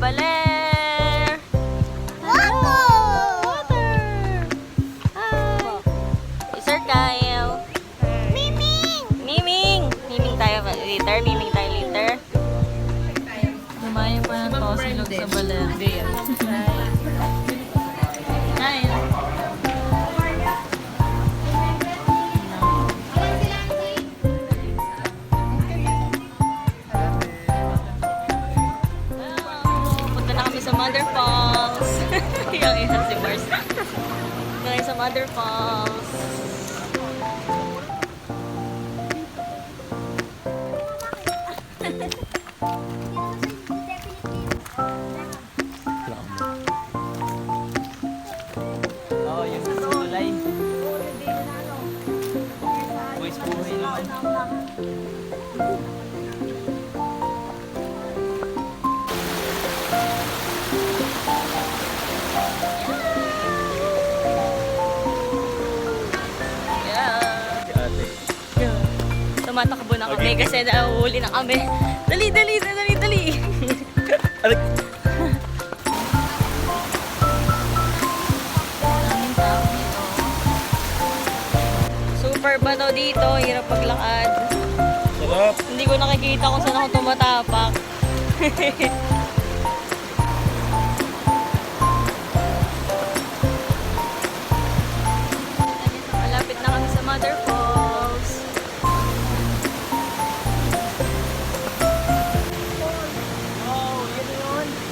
Baler! Water! Hi! Sir Kyle! Miming tayo later. Lumayo pa ng tosilog sa Baler. Hi! Punta na kami sa Mother Falls. Yung isa si Mars. Punta na sa Mother Falls. Oo, yung sa sulay. Buhay naman. Tumatakbo na kami kasi nauuli na kami. Dali! Daming tao dito. Super bato dito, hirap maglakad. Sarap. Hindi ko nakikita kung saan ako tumatapak. Malapit na kami sa Mother Falls.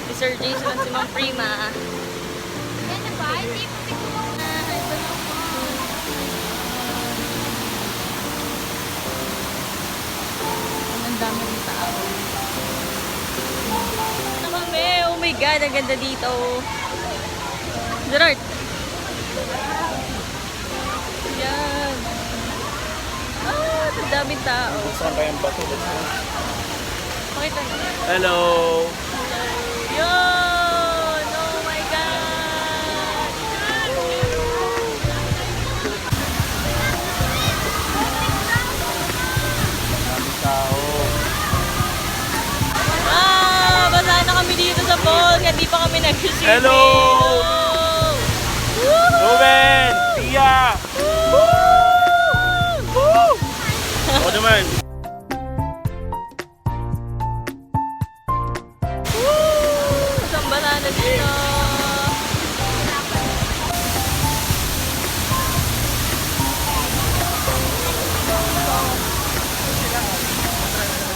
Si Sir Jason at si Ma'am Prima. Yan na ba? Hindi ko siguro. Ito na po. Ang dami ng tao. Ano kami? Oh my God, ang ganda dito. Gerard. Yan. Ang daming tao. Saan kayang bato? Pakita na. Hello! Yun! Oh my God! Maraming tao. Basa na kami dito sa falls. Hindi pa kami nag-swimming. Hello! Ruben! Tia! Ako naman. Isang banana dito.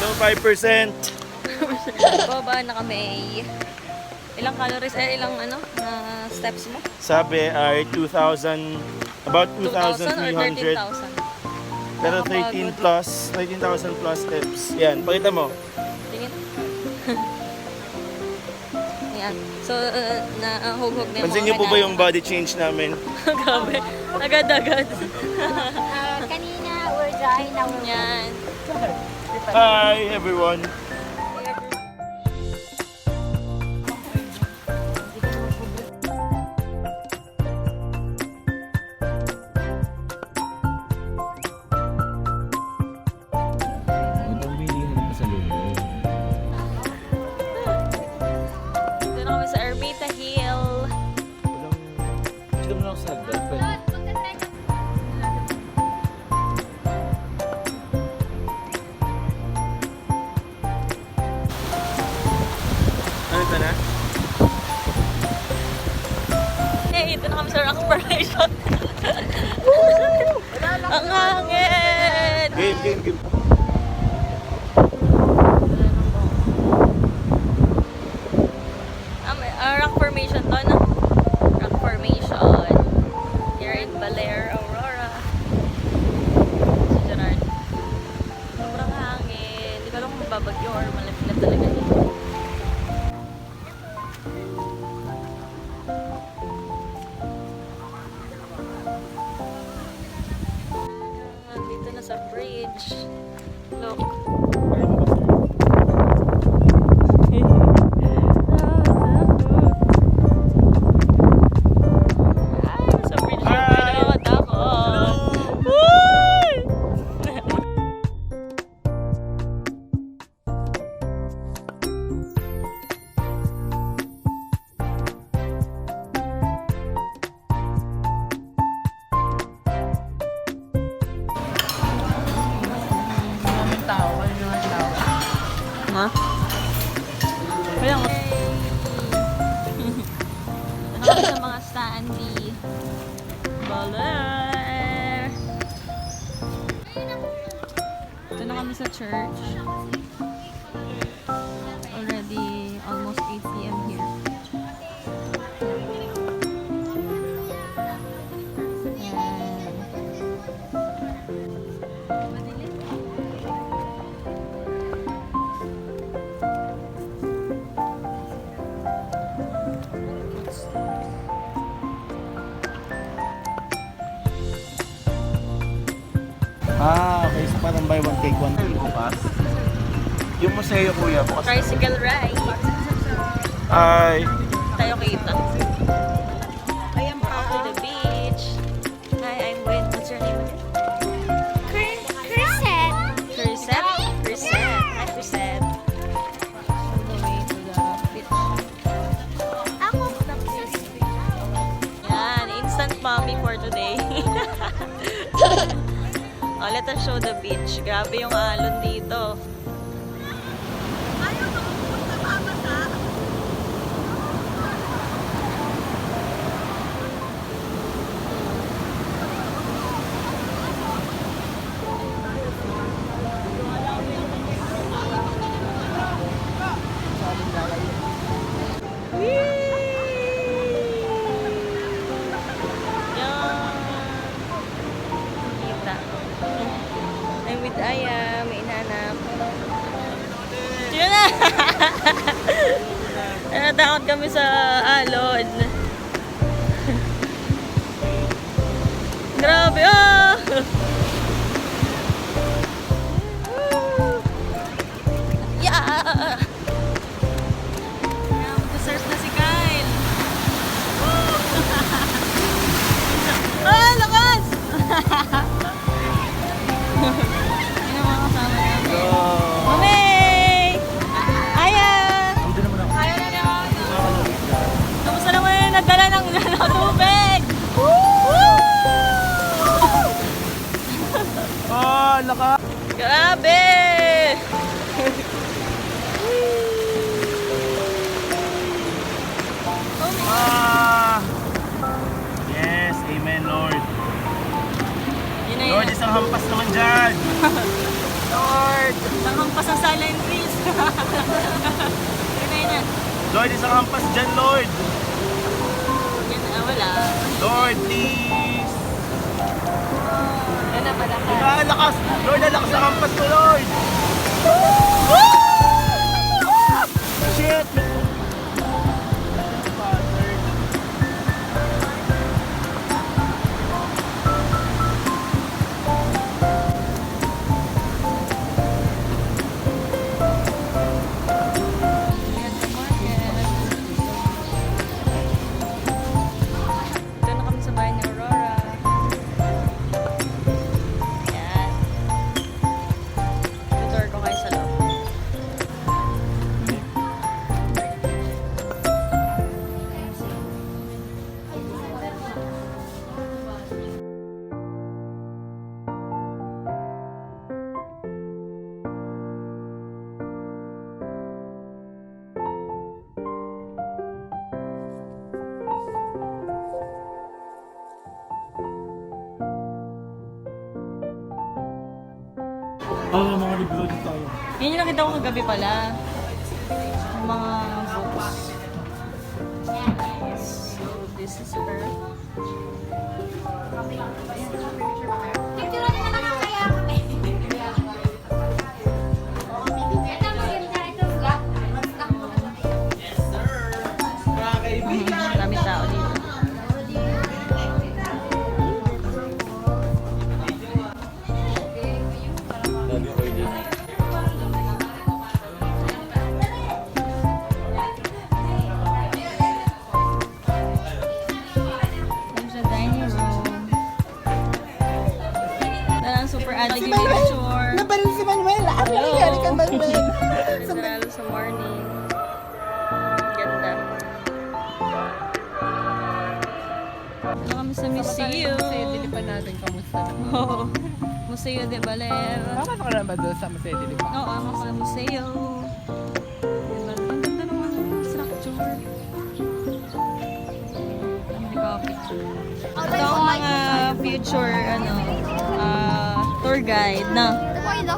Hello, 5%. Baba na kami. Ilang calories, ilang na steps mo? Sabi ay 2,000, about 2,000 or 2,300. 13,000? Pero 13,000 plus steps. Yan, pakita mo. Tingin. Yan. So, nahuhog na yung Pansin niyo po ba yung body change namin? Grabe. Agad-agad. Kanina, we're dry, now we're Yan. Hi, everyone. Dito na kami sa Ermita Hill. Dito mo lang sa ano ito na? Hey, ito na kami sa rock formation. Ang hangin! Game. Rock formation to, no? Rock formation. Here in Baler, Aurora. Si Gerard. Sobrang hangin. Hindi ko alam kung babagyo or malapit talaga dito. Dito na sa bridge. Look. Sa bridge yung pinakatakot. Woo! Ha? Kaya nga. Ito kami sa mga standee. Baler! Ito na kami sa church. Already almost 8 p.m. here. Okay. So parang buy one take one. Bukas. Yung museo, kuya. Bukas. Tricycle ride. Ay. Tayo kita. Ayan pa. To the beach. Hi, I'm with, what's your name again? Crescent. Crisette? Crisette. Hi, Crisette. On the way to the beach. Ako. Yan, instant mommy for today. Oh, let us show the beach. Grabe yung alon dito. Kita. I'm with Aya. May inanap. Yun na! Natakot kami sa alon. Grabe, oh! Yeah! Mag-surf na si Kyle. Ah, lakas! Yun ang mga kasama namin. Mami! Aya! Kamusta naman yung nagdala ng tubig? Oh, laka. Grabe! Yes, amen, Lord. Yun na Lord, yun. isang hampas naman dyan. Lord! Isang hampas ang silent trees. Yun na yun. Lord, isang hampas dyan, Lord. Yun na, wala. Lord, please. Yan na pala ka. Lakas. Lord, lakas ang hampas ko, Lord. Shit. Ito na kami sa bahay ni Aurora. Yan. Tutor ko kayo sa loob. Mga libro dito tayo. Yan yung nakita ko kagabi pala. Yung mga books. Yes. So, this is her. Picture na naman kaya kami. Ito maganda. Ito vlog. Maraming tao dito. There's a dining room. Parang super addict yung picture. Nabaril si Manuel. Hello. Ano ka, Manuel? Lalo sa morning. Ganda. Dito kami sa museum. Museo, dilipan natin. Kamusta na? Oo. Museo de Baler. Bakit ka na ba doon sa Museo, dilipan? Oo, ako sa museo. Ang ganda naman ng structure. Ang copy. Ito ang mga future, tour guide, no?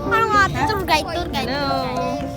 Parang tour guide. Hello!